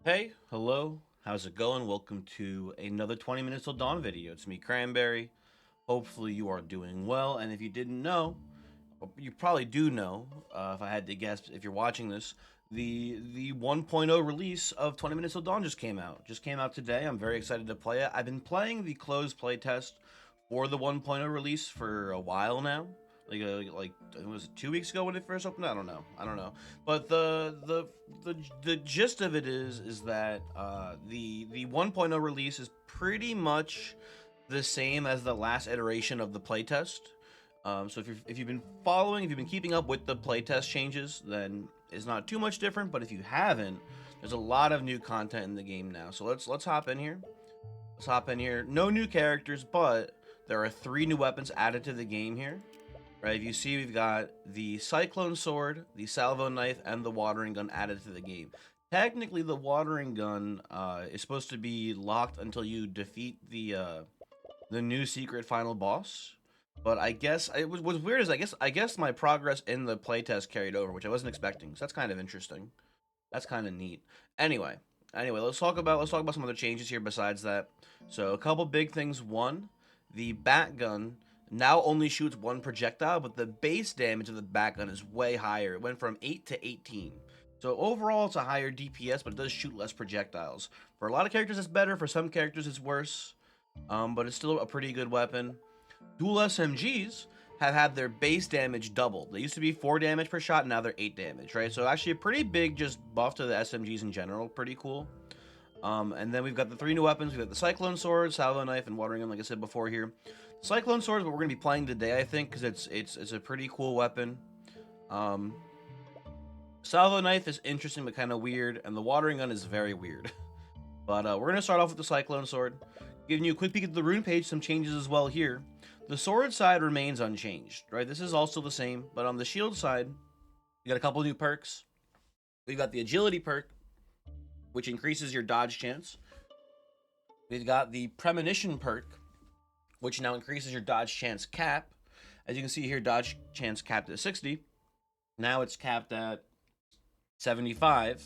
Hey, hello, how's it going? Welcome to another 20 Minutes Till Dawn video. It's me, Cranberry. Hopefully, you are doing well. And if you didn't know, you probably do know, if I had to guess, if you're watching this, the 1.0 release of 20 Minutes Till Dawn just came out. Just came out today. I'm very excited to play it. I've been playing the closed playtest for the 1.0 release for a while now. Like I think it was 2 weeks ago when it first opened. I don't know. But the gist of it is that the 1.0 release is pretty much the same as the last iteration of the playtest. So if you've been following, if you've been keeping up with the playtest changes, then it's not too much different. But if you haven't, there's a lot of new content in the game now. So let's hop in here. Let's hop in here. No new characters, but there are 3 new weapons added to the game here. Right, if you see, we've got the Cyclone Sword, the Salvo Knife, and the Watering Gun added to the game. Technically, the Watering Gun is supposed to be locked until you defeat the new secret final boss. But I guess what's weird is I guess my progress in the playtest carried over, which I wasn't expecting. So that's kind of interesting. That's kind of neat. Anyway, let's talk about some other changes here besides that. So a couple big things. One, the bat gun now only shoots one projectile, but the base damage of the bat gun is way higher. It went from 8 to 18. So overall, it's a higher DPS, but it does shoot less projectiles. For a lot of characters, it's better. For some characters, it's worse. But it's still a pretty good weapon. Dual SMGs have had their base damage doubled. They used to be 4 damage per shot, and now they're 8 damage, right? So actually a pretty big just buff to the SMGs in general. Pretty cool. And then we've got the 3 new weapons. We've got the Cyclone Sword, Salvo Knife, and Watering Gun, like I said before here. Cyclone Sword is what we're going to be playing today, I think, because it's a pretty cool weapon. Um, Salvo Knife is interesting but kind of weird, and the Watering Gun is very weird. But we're going to start off with the Cyclone Sword. Giving you a quick peek at the rune page, some changes as well here. The sword side remains unchanged, right? This is also the same, but on the shield side, we got a couple new perks. We've got the agility perk, which increases your dodge chance. We've got the premonition perk, which now increases your dodge chance cap. As you can see here, dodge chance capped at 60. Now it's capped at 75,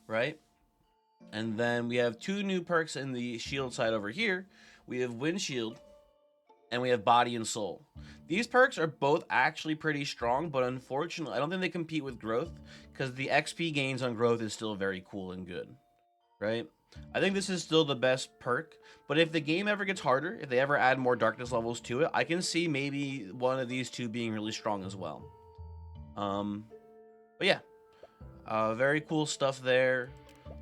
right? And then we have 2 new perks in the shield side over here. We have windshield, and we have body and soul. These perks are both actually pretty strong, but unfortunately, I don't think they compete with growth because the XP gains on growth is still very cool and good, right? I think this is still the best perk, but if the game ever gets harder, if they ever add more darkness levels to it, I can see maybe one of these 2 being really strong as well. Um, but yeah, very cool stuff there.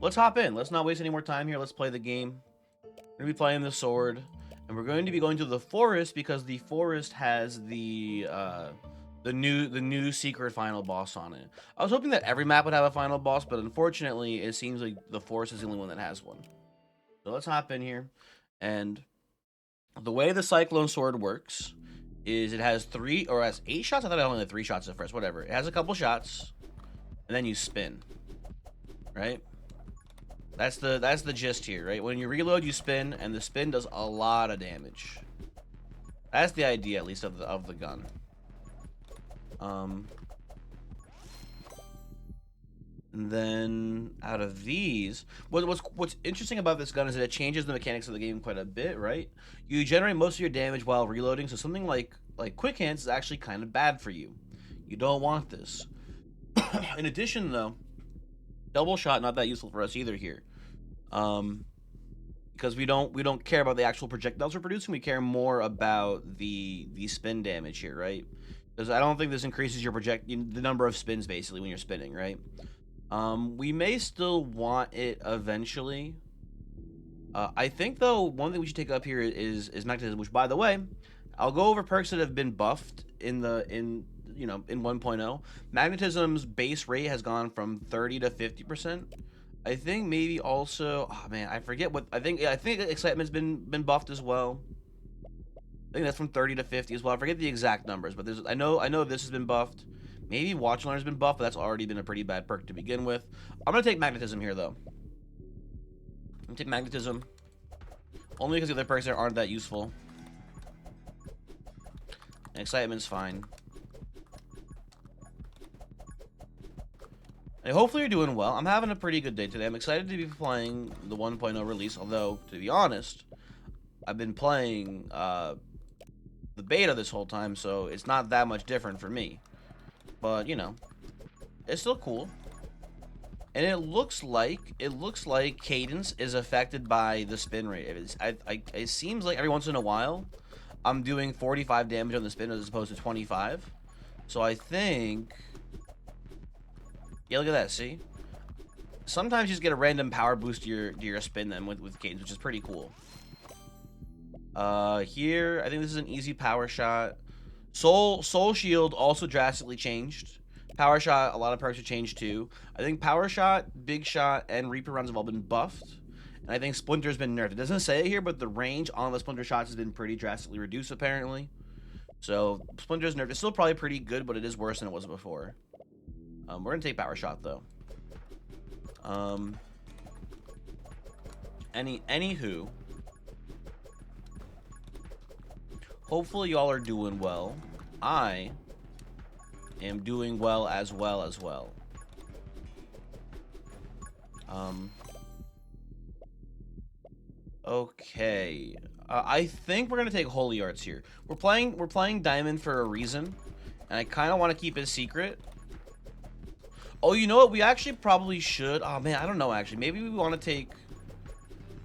Let's hop in. Let's not waste any more time here. Let's play the game. We're gonna be playing the sword, and we're going to be going to the forest because the forest has the new secret final boss on it. I was hoping that every map would have a final boss, but unfortunately, it seems like the forest is the only one that has one. So let's hop in here, and the way the Cyclone Sword works is it has 3 or has 8 shots. I thought it only had 3 shots at first. Whatever. It has a couple shots, and then you spin, right? That's the gist here, right? When you reload, you spin, and the spin does a lot of damage. That's the idea, at least, of the gun. And then out of these, what's interesting about this gun is that it changes the mechanics of the game quite a bit, right? You generate most of your damage while reloading, so something like quick hands is actually kind of bad for you. You don't want this. In addition, though, double shot not that useful for us either here. Because we don't care about the actual projectiles we're producing. We care more about the spin damage here, right? Because I don't think this increases your the number of spins basically when you're spinning, right? We may still want it eventually. I think though one thing we should take up here is magnetism, which by the way, I'll go over perks that have been buffed in 1.0. Magnetism's base rate has gone from 30 to 50%. I think maybe also, oh man, I forget what I think. Yeah, I think excitement's been buffed as well. I think that's from 30 to 50 as well. I forget the exact numbers, but I know this has been buffed. Maybe Watch and Learn has been buffed, but that's already been a pretty bad perk to begin with. I'm gonna take magnetism here though. I'm gonna take magnetism only because the other perks there aren't that useful. And excitement's fine. And hopefully you're doing well. I'm having a pretty good day today. I'm excited to be playing the 1.0 release, although, to be honest, I've been playing the beta this whole time, so it's not that much different for me. But, you know, it's still cool. And it looks like cadence is affected by the spin rate. It seems like every once in a while, I'm doing 45 damage on the spin as opposed to 25. So I think... Yeah, look at that, see? Sometimes you just get a random power boost to your spin then with cadence, which is pretty cool. Here, I think this is an easy power shot. Soul Shield also drastically changed. Power Shot, a lot of perks have changed too. I think Power Shot, Big Shot, and Reaper runs have all been buffed. And I think Splinter's been nerfed. It doesn't say it here, but the range on the Splinter shots has been pretty drastically reduced apparently. So Splinter's nerfed. It's still probably pretty good, but it is worse than it was before. We're gonna take Power Shot though. Anywho. Hopefully y'all are doing well. I am doing well as well. Okay. I think we're gonna take Holy Arts here. We're playing Diamond for a reason, and I kind of want to keep it secret. Oh, you know what? We actually probably should. Oh man, I don't know actually. Maybe we want to take.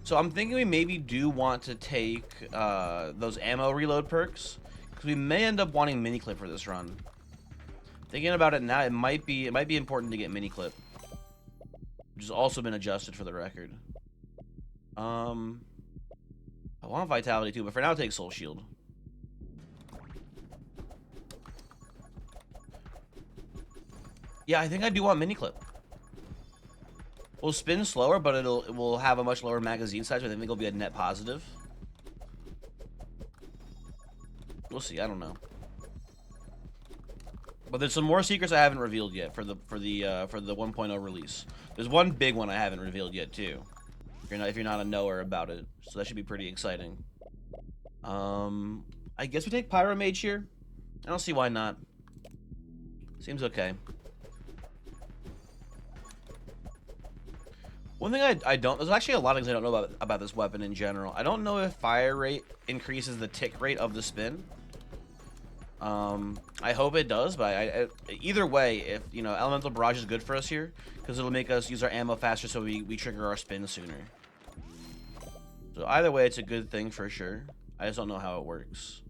So I'm thinking we maybe do want to take those ammo reload perks, because we may end up wanting mini clip for this run. Thinking about it now, it might be important to get mini clip, which has also been adjusted for the record. I want Vitality too, but for now, I'll take Soul Shield. Yeah, I think I do want mini clip. We'll spin slower, but it will have a much lower magazine size, so I think it'll be a net positive. We'll see. I don't know. But there's some more secrets I haven't revealed yet for the 1.0 release. There's one big one I haven't revealed yet too. If you're not a knower about it, so that should be pretty exciting. I guess we take Pyromage here. I don't see why not. Seems okay. One thing I don't... There's actually a lot of things I don't know about this weapon in general. I don't know if fire rate increases the tick rate of the spin. I hope it does, but either way, if, you know, Elemental Barrage is good for us here, because it'll make us use our ammo faster so we trigger our spin sooner. So either way, it's a good thing for sure. I just don't know how it works.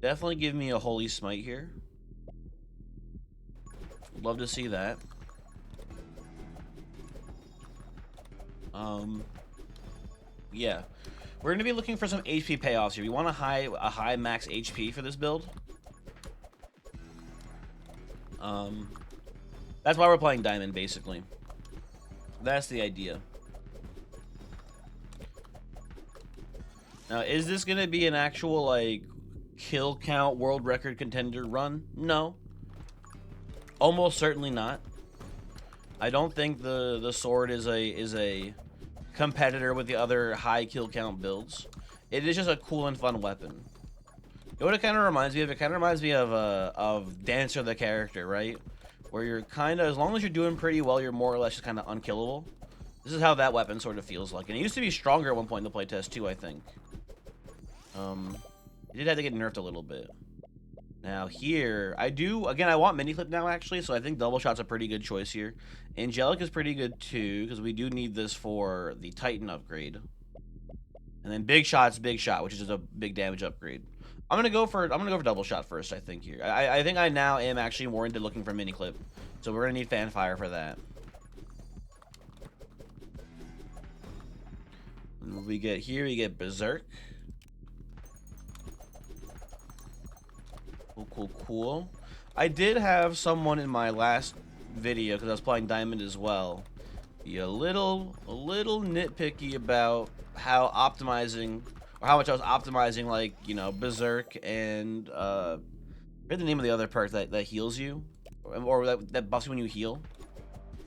Definitely give me a Holy Smite here. Love to see that. Yeah, we're gonna be looking for some HP payoffs here. We want a high max HP for this build. That's why we're playing Diamond, basically. That's the idea. Now, is this gonna be an actual, like, kill count world record contender run? No. Almost certainly not. I don't think the sword is a competitor with the other high kill count builds. It is just a cool and fun weapon. You know what it kind of reminds me of? It kind of reminds me of Dancer the character, right? Where you're kind of, as long as you're doing pretty well, you're more or less just kind of unkillable. This is how that weapon sort of feels like. And it used to be stronger at one point in the playtest too, I think. It did have to get nerfed a little bit. Now here, I want mini clip now actually, so I think double shot's a pretty good choice here. Angelic is pretty good too, because we do need this for the Titan upgrade. And then big shot's big shot, which is a big damage upgrade. I'm gonna go for double shot first, I think here. I think I now am actually more into looking for mini clip. So we're gonna need Fanfire for that. And we get Berserk. Cool. I did have someone in my last video, because I was playing Diamond as well, be a little nitpicky about how optimizing, or how much I was optimizing, like, you know, Berserk and forget the name of the other perk that heals you, or that buffs you when you heal.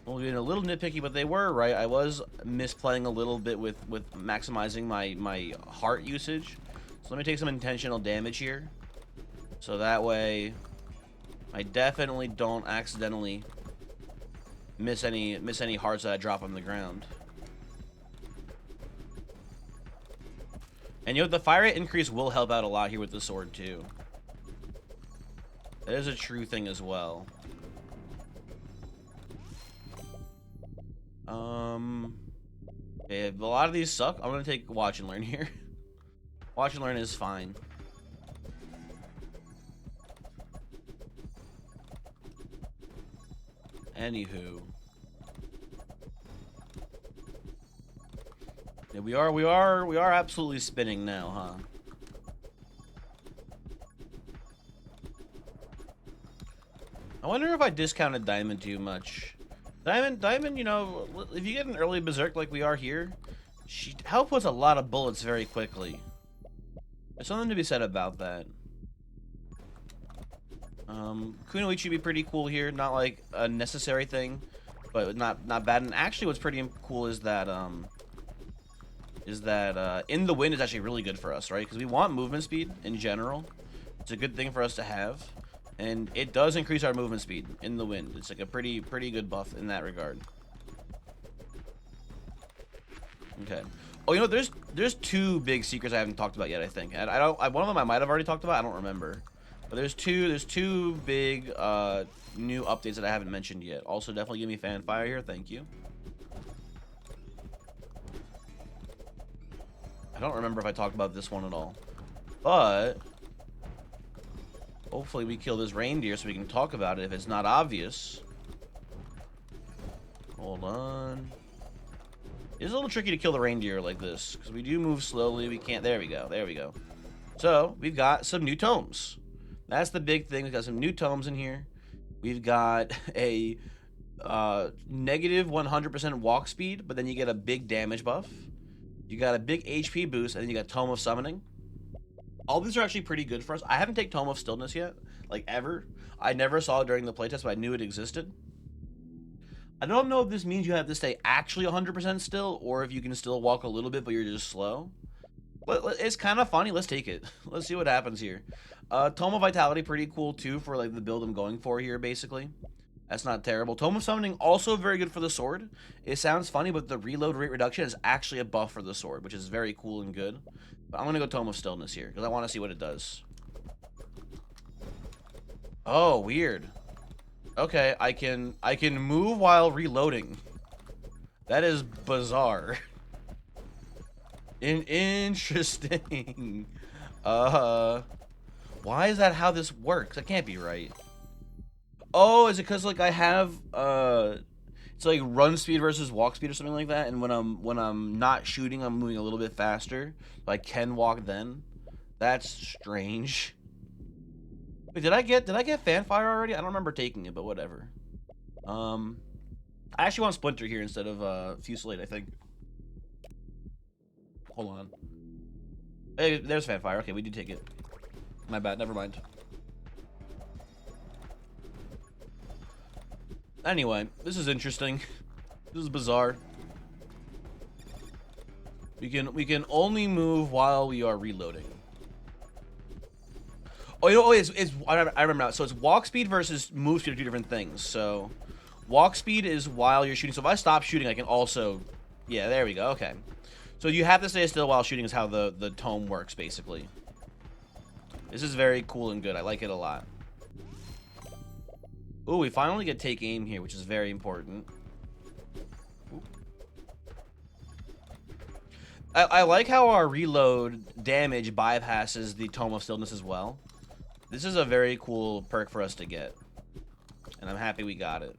Well, being a little nitpicky, but they were right. I was misplaying a little bit with maximizing my heart usage. So let me take some intentional damage here. So that way, I definitely don't accidentally miss any hearts that I drop on the ground. And you know, the fire rate increase will help out a lot here with the sword too. That is a true thing as well. A lot of these suck. I'm gonna take watch and learn here. Watch and learn is fine. Anywho. Yeah, we are absolutely spinning now, huh? I wonder if I discounted Diamond too much. Diamond, you know, if you get an early Berserk like we are here, she outputs a lot of bullets very quickly. There's something to be said about that. Kunoichi would be pretty cool here, not like a necessary thing, but not bad. And actually, what's pretty cool is that In the Wind is actually really good for us, right? Because we want movement speed in general. It's a good thing for us to have. And it does increase our movement speed in the Wind. It's like a pretty good buff in that regard. Okay. Oh, you know, there's two big secrets I haven't talked about yet, I think. And one of them I might have already talked about, I don't remember. But there's two big new updates that I haven't mentioned yet. Also, definitely give me fanfire here, thank you. I don't remember if I talked about this one at all. But hopefully we kill this reindeer so we can talk about it if it's not obvious. Hold on. It's a little tricky to kill the reindeer like this, because we do move slowly. We can't. There we go. There we go. So, we've got some new tomes. That's the big thing. We've got some new tomes in here. We've got a negative 100% walk speed, but then you get a big damage buff. You got a big HP boost, and then you got Tome of Summoning. All these are actually pretty good for us. I haven't taken Tome of Stillness yet, like ever. I never saw it during the playtest, but I knew it existed. I don't know if this means you have to stay actually 100% still, or if you can still walk a little bit, but you're just slow. But it's kind of funny. Let's take it. Let's see what happens here. Tome of Vitality, pretty cool too for like the build I'm going for here, basically. That's not terrible. Tome of Summoning, also very good for the sword. It sounds funny, but the reload rate reduction is actually a buff for the sword, which is very cool and good. But I'm going to go Tome of Stillness here, because I want to see what it does. Oh, weird. Okay, I can move while reloading. That is bizarre. Interesting. Why is that how this works? That can't be right. Oh, is it because like I have it's like run speed versus walk speed or something like that, and when I'm not shooting, I'm moving a little bit faster. So I can walk then. That's strange. Wait, did I get fanfire already? I don't remember taking it, but whatever. I actually want Splinter here instead of Fusillade, I think. Hold on. Hey, there's fanfire. Okay, we did take it. My bad. Never mind. Anyway, this is interesting. This is bizarre. We can only move while we are reloading. Oh, you know, I remember now. So it's walk speed versus move speed are two different things. So walk speed is while you're shooting. So if I stop shooting, I can also, yeah, there we go. Okay. So you have to stay still while shooting is how the tome works, basically. This is very cool and good. I like it a lot. Ooh, we finally get take aim here, which is very important. I like how our reload damage bypasses the Tome of Stillness as well. This is a very cool perk for us to get. And I'm happy we got it.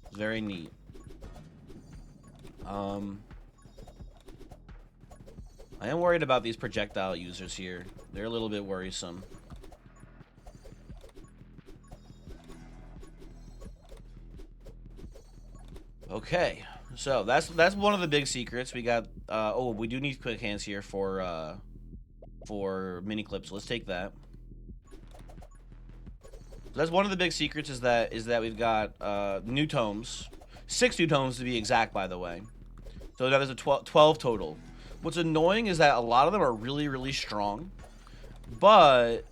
It's very neat. I am worried about these projectile users here. They're a little bit worrisome. Okay, so that's one of the big secrets. We got oh, we do need quick hands here for mini clips. Let's take that. So that's one of the big secrets is that we've got new tomes, 6 new tomes to be exact, by the way. So now there's a 12 total. What's annoying is that a lot of them are really strong, but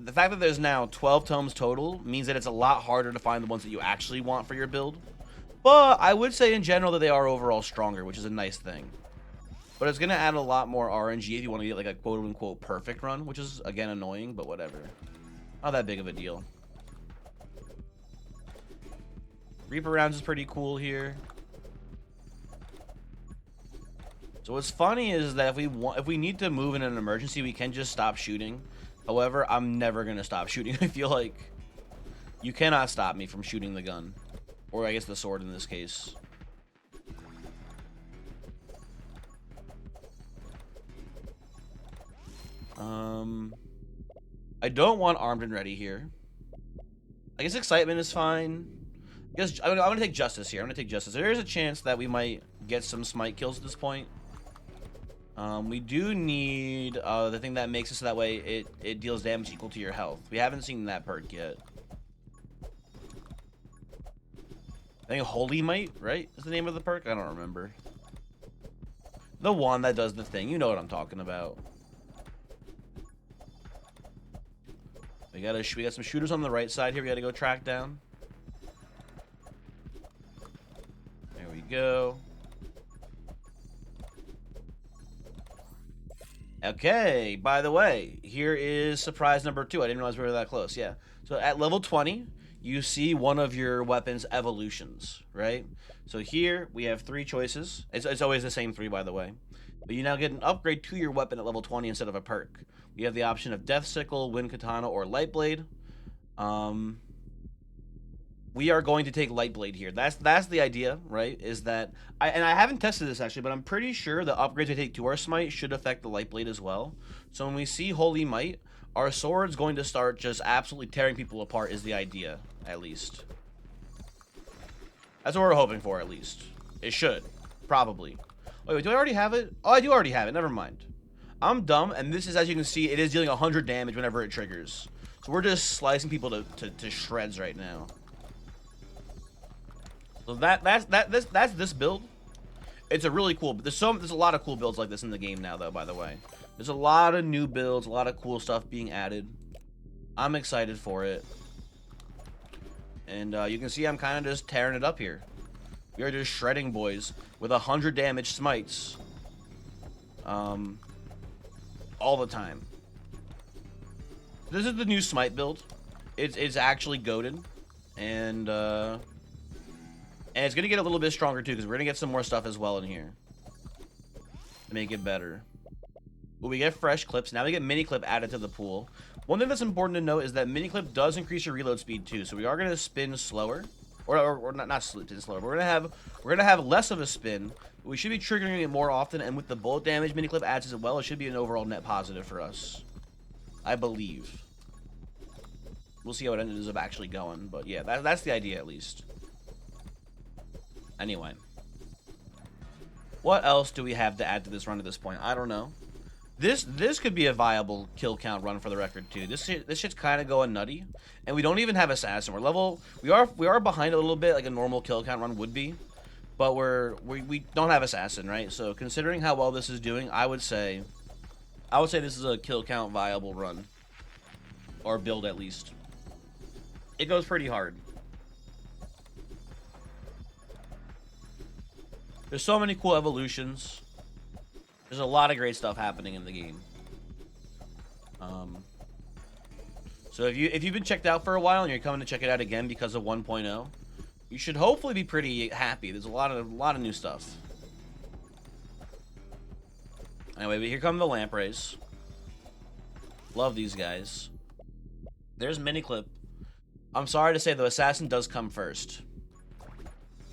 the fact that there's now 12 tomes total means that it's a lot harder to find the ones that you actually want for your build. But I would say in general that they are overall stronger, which is a nice thing. But it's going to add a lot more RNG if you want to get like a quote-unquote perfect run, which is, again, annoying, but whatever. Not that big of a deal. Reaper rounds is pretty cool here. So what's funny is that if we need to move in an emergency, we can just stop shooting. However, I'm never going to stop shooting. I feel like you cannot stop me from shooting the gun. Or I guess the sword in this case. I don't want armed and ready here. I guess excitement is fine. I guess I'm gonna take justice here. I'm gonna take justice. There is a chance that we might get some smite kills at this point. We do need the thing that makes it so that way it deals damage equal to your health. We haven't seen that perk yet. I think Holy Might, right, is the name of the perk? I don't remember. The one that does the thing. You know what I'm talking about. We got some shooters on the right side here. We gotta go track down. There we go. Okay, by the way, here is surprise number 2. I didn't realize we were that close. Yeah. So at level 20, you see one of your weapons evolutions, right? So here we have 3 choices. It's always the same 3, by the way. But you now get an upgrade to your weapon at level 20 instead of a perk. You have the option of Death Sickle, Wind Katana, or Light Blade. We are going to take Light Blade here. That's the idea, right? Is that I haven't tested this actually, but I'm pretty sure the upgrades we take to our Smite should affect the Light Blade as well. So when we see Holy Might, our sword's going to start just absolutely tearing people apart is the idea, at least. That's what we're hoping for, at least. It should. Probably. Wait, do I already have it? Oh, I do already have it. Never mind. I'm dumb, and this is, as you can see, it is dealing 100 damage whenever it triggers. So we're just slicing people to shreds right now. So that's this build. It's a really cool. There's a lot of cool builds like this in the game now, though. By the way, there's a lot of new builds, a lot of cool stuff being added. I'm excited for it, and you can see I'm kind of just tearing it up here. We are just shredding boys with 100 damage smites, all the time. This is the new smite build. It's actually goated, and it's gonna get a little bit stronger too, because we're gonna get some more stuff as well in here to make it better. But we get fresh clips. Now we get mini clip added to the pool. One thing that's important to note is that mini clip does increase your reload speed too, so we are gonna spin slower, or not slower. But we're gonna have less of a spin. We should be triggering it more often, and with the bullet damage mini clip adds as well, it should be an overall net positive for us, I believe. We'll see how it ends up actually going, but yeah, that's the idea at least. Anyway, what else do we have to add to this run at this point? I don't know. This could be a viable kill count run for the record too. This shit's kind of going nutty, and we don't even have assassin. We are behind a little bit, like a normal kill count run would be, but we don't have assassin, right? So considering how well this is doing, I would say this is a kill count viable run, or build at least. It goes pretty hard. There's so many cool evolutions. There's a lot of great stuff happening in the game. So if you've been checked out for a while and you're coming to check it out again because of 1.0, you should hopefully be pretty happy. There's a lot of new stuff. Anyway, but here come the lampreys. Love these guys. There's Miniclip. I'm sorry to say the assassin does come first.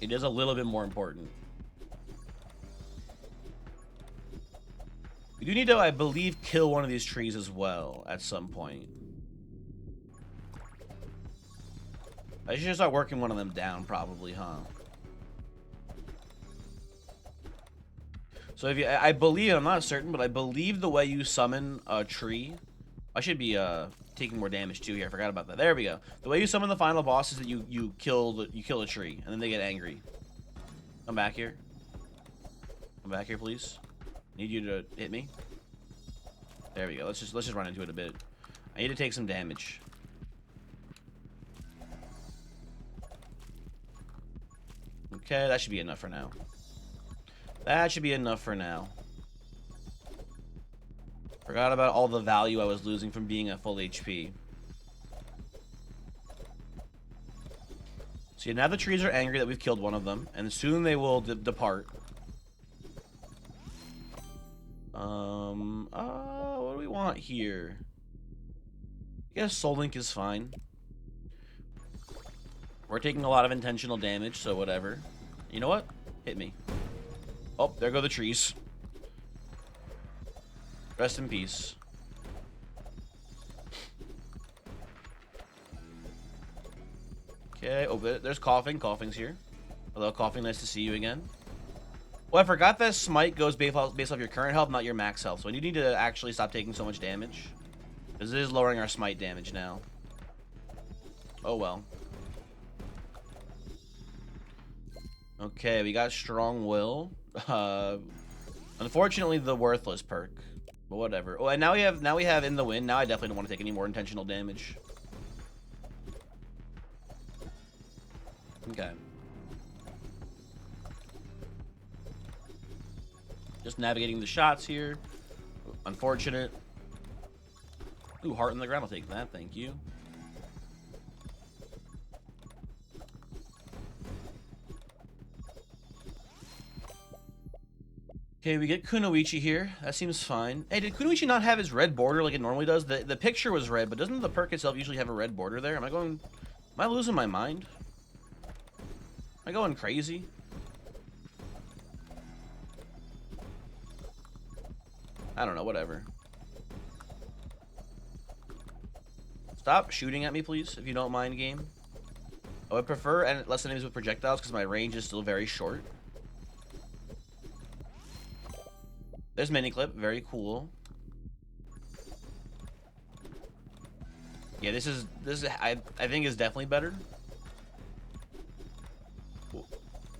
It is a little bit more important. We do need to, I believe, kill one of these trees as well at some point. I should start working one of them down, probably, huh? So if you, I believe, I'm not certain, but I believe the way you summon a tree, I should be taking more damage too here. I forgot about that. There we go. The way you summon the final boss is that you kill a tree, and then they get angry. Come back here. Come back here, please. Need you to hit me. There we go. Let's just run into it a bit. I need to take some damage. Okay, that should be enough for now. That should be enough for now. Forgot about all the value I was losing from being at full HP. So yeah, now the trees are angry that we've killed one of them, and soon they will depart. What do we want here? I guess Soul Link is fine. We're taking a lot of intentional damage, so whatever. You know what? Hit me. Oh, there go the trees. Rest in peace. Okay, oh, there's Coughing. Coughing's here. Hello, Coughing, nice to see you again. Well, I forgot that Smite goes based off your current health, not your max health. So you need to actually stop taking so much damage. Because it is lowering our Smite damage now. Oh, well. Okay, we got Strong Will. Unfortunately, the worthless perk. But whatever. Oh, and now we have In the Wind. Now I definitely don't want to take any more intentional damage. Okay. Just navigating the shots here. Unfortunate. Ooh, heart in the ground. I'll take that. Thank you. Okay, we get Kunoichi here. That seems fine. Hey, did Kunoichi not have his red border like it normally does? The picture was red, but doesn't the perk itself usually have a red border there? Am I losing my mind? Am I going crazy? I don't know, whatever. Stop shooting at me, please, if you don't mind, game. I would prefer less enemies with projectiles because my range is still very short. There's Miniclip, very cool. Yeah, this is I think is definitely better.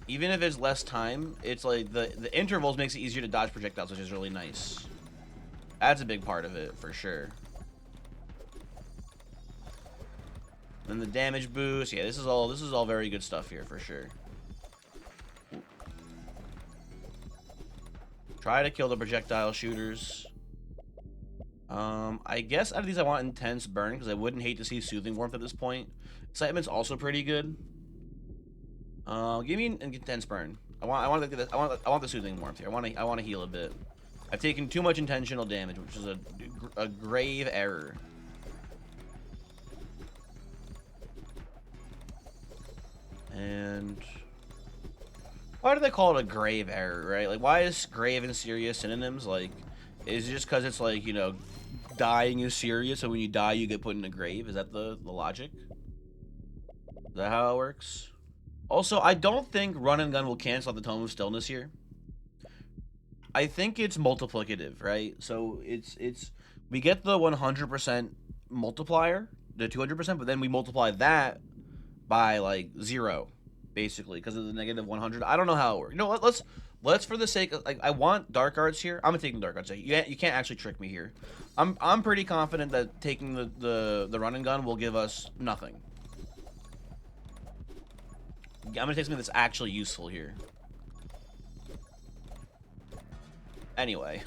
Even if it's less time, it's like the intervals makes it easier to dodge projectiles, which is really nice. That's a big part of it for sure. Then the damage boost, yeah, this is all very good stuff here for sure. Try to kill the projectile shooters. I guess out of these I want Intense Burn because I wouldn't hate to see Soothing Warmth at this point. Excitement's also pretty good. Give me an Intense Burn. I want the Soothing Warmth here. I want to heal a bit. I've taken too much intentional damage, which is a grave error. And why do they call it a grave error, right? Like, why is grave and serious synonyms? Like, is it just because it's like, you know, dying is serious, so when you die, you get put in a grave? Is that the logic? Is that how it works? Also, I don't think Run and Gun will cancel out the Tome of Stillness here. I think it's multiplicative, right? So we get the 100% multiplier, the 200%, but then we multiply that by like 0, basically, because of the negative 100. I don't know how it works. You know what? Let's for the sake of, like, I want Dark Arts here. I'm taking Dark Arts. You can't actually trick me here. I'm pretty confident that taking the Run and Gun will give us nothing. I'm gonna take something that's actually useful here. Anyway.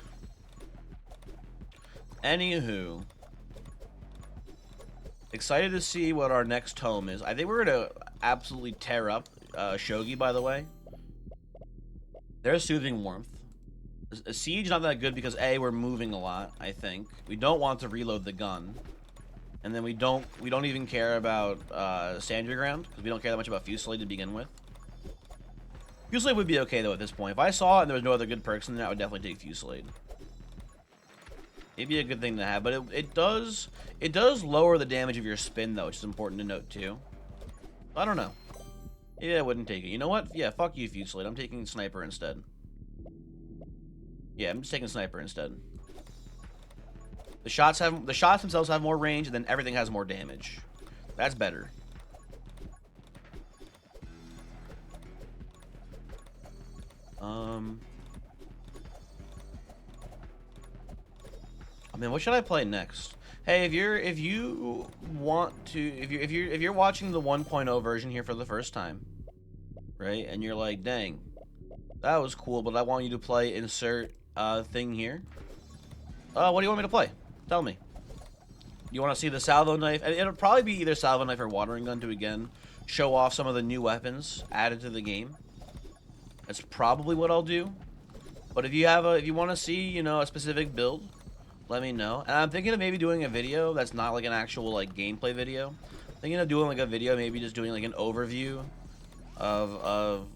Anywho. Excited to see what our next tome is. I think we're gonna absolutely tear up Shogi, by the way. There's Soothing Warmth. A Siege, not that good because A, we're moving a lot, I think. We don't want to reload the gun. And then we don't even care about Sandry Ground, because we don't care that much about Fusillade to begin with. Fusillade would be okay, though, at this point. If I saw it and there was no other good perks in there, I would definitely take Fusillade. It'd be a good thing to have, but it does lower the damage of your spin, though, which is important to note, too. I don't know. Yeah, I wouldn't take it. You know what? Yeah, fuck you, Fusillade. I'm taking Sniper instead. Yeah, I'm just taking Sniper instead. The shots themselves have more range, and then everything has more damage. That's better. I mean, what should I play next? Hey, if you want to, if you're watching the 1.0 version here for the first time, right? And you're like, dang, that was cool, but I want you to play insert thing here. What do you want me to play? Tell me. You want to see the salvo knife? And it'll probably be either salvo knife or watering gun to again show off some of the new weapons added to the game. That's probably what I'll do. But if you want to see, you know, a specific build, let me know. And I'm thinking of maybe doing a video that's not like an actual like gameplay video. I'm thinking of doing like a video, maybe just doing like an overview of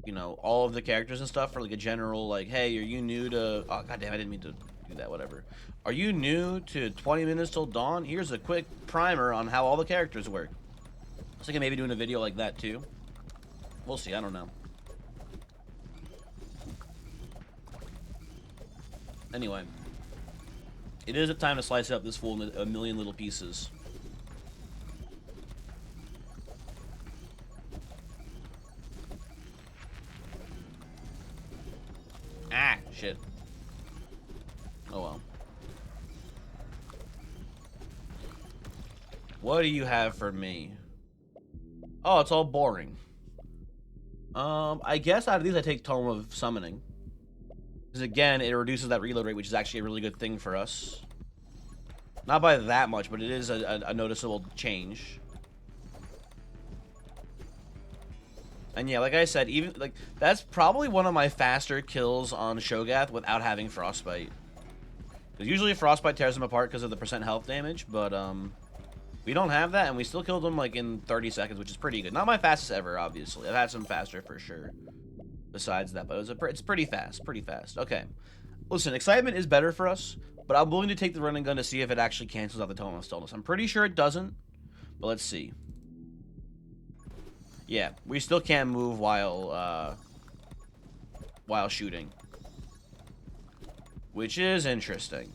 you know, all of the characters and stuff for like a general like, hey, are you new to? Oh goddamn, I didn't mean to do that. Whatever. Are you new to 20 minutes till dawn? Here's a quick primer on how all the characters work. I was thinking maybe doing a video like that too. We'll see. I don't know. Anyway, it is a time to slice up this fool in a million little pieces. Ah, shit. Oh well. What do you have for me? Oh, it's all boring. I guess out of these I take Tome of Summoning. Because again, it reduces that reload rate, which is actually a really good thing for us. Not by that much, but it is a noticeable change. And yeah, like I said, even like that's probably one of my faster kills on Sho'Gath without having Frostbite. Because usually Frostbite tears him apart because of the % health damage, but we don't have that, and we still killed him like in 30 seconds, which is pretty good. Not my fastest ever, obviously. I've had some faster for sure. Besides that, but it's pretty fast, Okay, listen, excitement is better for us, but I'm willing to take the running gun to see if it actually cancels out the Tome of Stillness. I'm pretty sure it doesn't, but let's see. Yeah, we still can't move while shooting, which is interesting.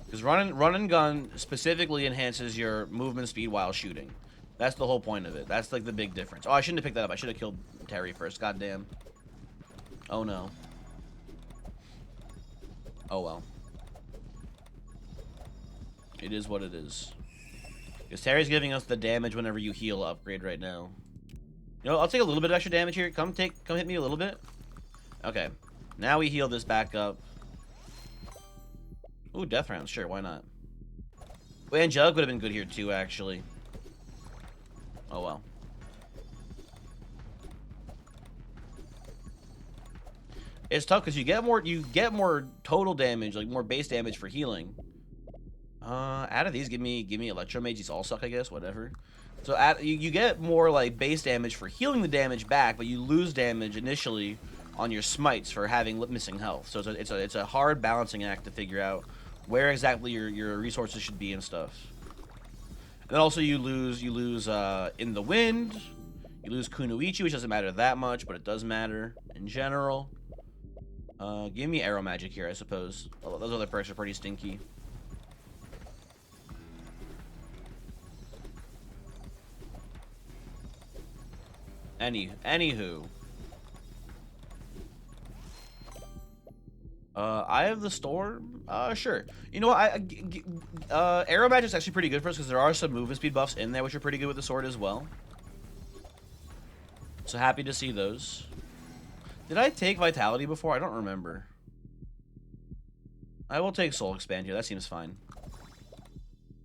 Because run and gun specifically enhances your movement speed while shooting. That's the whole point of it. That's like the big difference. Oh, I shouldn't have picked that up. I should have killed Terry first. Goddamn. Oh no. Oh well. It is what it is. Because Terry's giving us the damage whenever you heal upgrade right now. You know, I'll take a little bit of extra damage here. Come hit me a little bit. Okay. Now we heal this back up. Ooh, death rounds. Sure, why not? Well, Angelic would have been good here too, actually. Oh well. It's tough because you get more total damage, like more base damage for healing. Out of these, give me Electromage. These all suck, I guess. Whatever. So you get more like base damage for healing the damage back, but you lose damage initially on your smites for having missing health. So it's a hard balancing act to figure out where exactly your resources should be and stuff. And then also you lose In the Wind, you lose Kunoichi, which doesn't matter that much, but it does matter in general. Give me Arrow Magic here, I suppose. Although those other perks are pretty stinky. Anywho. Eye of the Storm? Sure. You know what? Arrow Magic's actually pretty good for us because there are some movement speed buffs in there which are pretty good with the sword as well. So happy to see those. Did I take Vitality before? I don't remember. I will take Soul Expand here. That seems fine.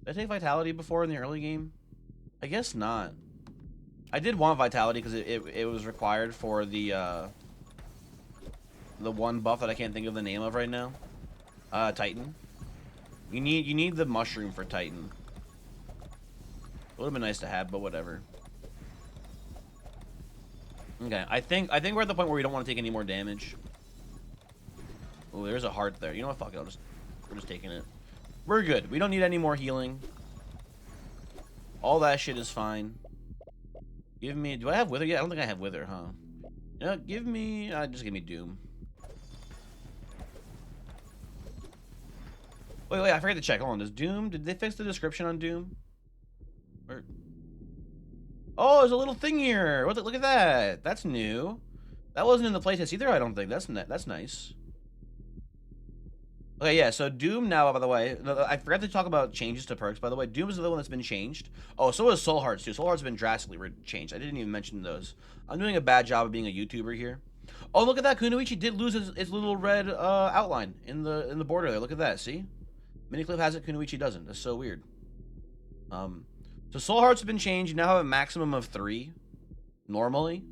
Did I take Vitality before in the early game? I guess not. I did want Vitality because it was required for the one buff that I can't think of the name of right now. Titan. You need the mushroom for Titan. It would have been nice to have, but whatever. Okay, I think we're at the point where we don't want to take any more damage. Oh, there's a heart there. You know what? Fuck it. We're just taking it. We're good. We don't need any more healing. All that shit is fine. Give me. Do I have Wither yet? I don't think I have Wither, huh? You know, give me. Just give me Doom. Wait, I forgot to check. Hold on. Does Doom? Did they fix the description on Doom? Or... Oh, there's a little thing here. Look at that. That's new. That wasn't in the playtest either, I don't think. That's nice. Okay, yeah, so Doom now, by the way, I forgot to talk about changes to perks, by the way. Doom is the one that's been changed. Oh, so is Soul Hearts, too. Soul Hearts have been drastically changed. I didn't even mention those. I'm doing a bad job of being a YouTuber here. Oh, look at that. Kunoichi did lose his little red outline in the border there. Look at that, see? Miniclip has it, Kunoichi doesn't. That's so weird. So Soul Hearts have been changed. You now have a maximum of 3, normally.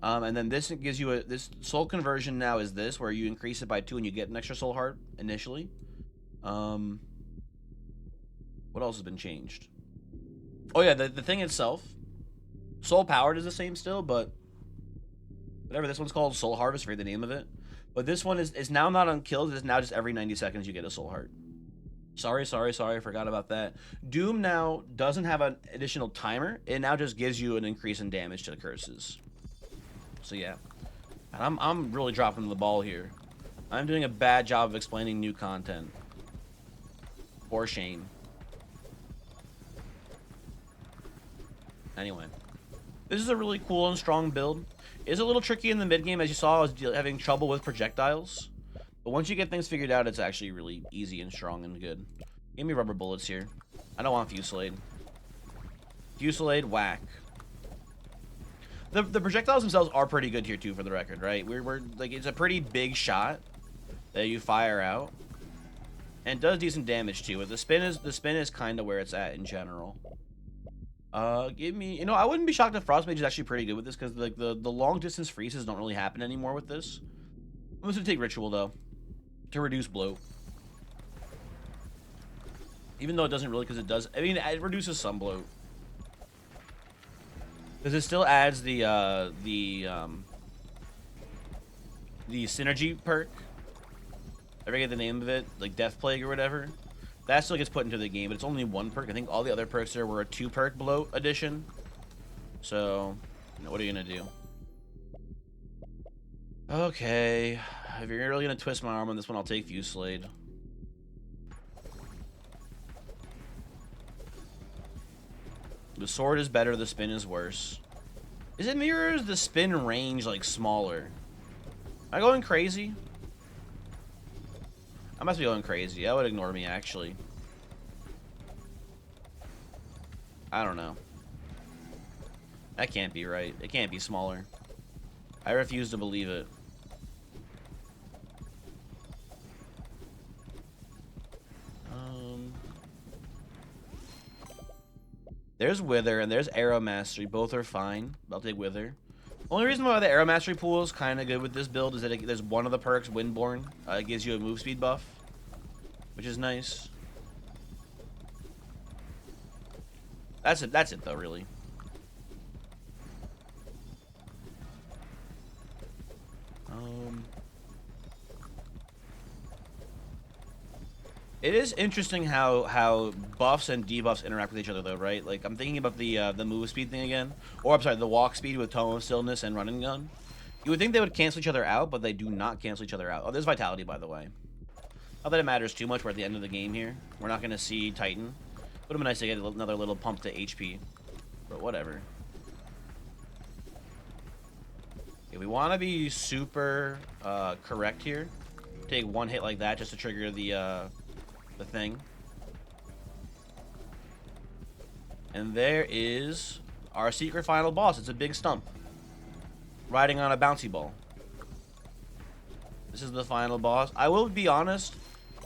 And then this gives you this soul conversion now is this, where you increase it by 2 and you get an extra soul heart initially. What else has been changed? Oh yeah, the thing itself, soul powered is the same still, but whatever. This one's called Soul Harvest, for the name of it. But this one is now not on kills. It's now just every 90 seconds you get a soul heart. Sorry, I forgot about that. Doom now doesn't have an additional timer. It now just gives you an increase in damage to the curses. So yeah, and I'm really dropping the ball here. I'm doing a bad job of explaining new content. For shame. Anyway, this is a really cool and strong build. It's a little tricky in the mid game, as you saw. I was having trouble with projectiles, but once you get things figured out, it's actually really easy and strong and good. Give me rubber bullets here. I don't want Fusillade. Fusillade, whack. The projectiles themselves are pretty good here too, for the record, right? We're like, it's a pretty big shot that you fire out, and does decent damage too. But the spin is kind of where it's at in general. Give me, I wouldn't be shocked if Frostmage is actually pretty good with this, because like the long distance freezes don't really happen anymore with this. I'm just gonna take Ritual though to reduce bloat. Even though it doesn't really, because it does. I mean, it reduces some bloat. Because it still adds the synergy perk. I forget the name of it, like Death Plague or whatever. That still gets put into the game, but it's only 1 perk. I think all the other perks there were a 2 perk bloat addition. So, what are you gonna do? Okay, if you're really gonna twist my arm on this one, I'll take Fusillade. The sword is better, the spin is worse. Is it mirrors the spin range like smaller? Am I going crazy? I must be going crazy. That would ignore me, actually. I don't know. That can't be right. It can't be smaller. I refuse to believe it. There's Wither and there's Arrow Mastery. Both are fine. I'll take Wither. Only reason why the Arrow Mastery pool is kind of good with this build is that there's one of the perks, Windborn. It gives you a move speed buff, which is nice. That's it though, really. It is interesting how buffs and debuffs interact with each other, though, right? Like, I'm thinking about the move speed thing again. Or, I'm sorry, the walk speed with Tome of Stillness and Run and Gun. You would think they would cancel each other out, but they do not cancel each other out. Oh, there's Vitality, by the way. Not that it matters too much. We're at the end of the game here. We're not going to see Titan. Would have been nice to get another little pump to HP. But whatever. If we want to be super correct here, take 1 hit like that just to trigger the thing. And there is our secret final boss. It's a big stump riding on a bouncy ball. This is the final boss. I will be honest,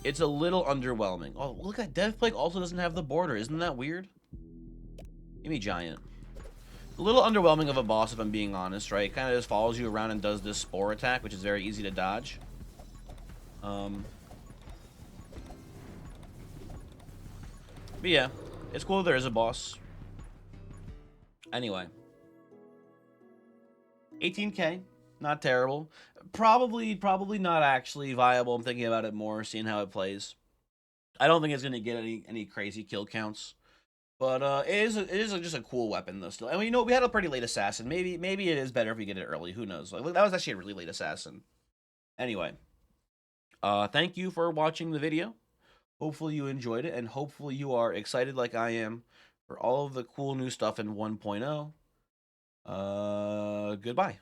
it's a little underwhelming. Oh, look at Death Plague also doesn't have the border. Isn't that weird? Give me Giant. A little underwhelming of a boss, if I'm being honest, right? It kind of just follows you around and does this spore attack, which is very easy to dodge. But yeah, it's cool there is a boss. Anyway. 18k, not terrible. Probably not actually viable. I'm thinking about it more, seeing how it plays. I don't think it's gonna get any crazy kill counts. But it is just a cool weapon though still. And we had a pretty late assassin. Maybe it is better if we get it early. Who knows? Like, that was actually a really late assassin. Anyway. Thank you for watching the video. Hopefully you enjoyed it, and hopefully you are excited like I am for all of the cool new stuff in 1.0. Goodbye.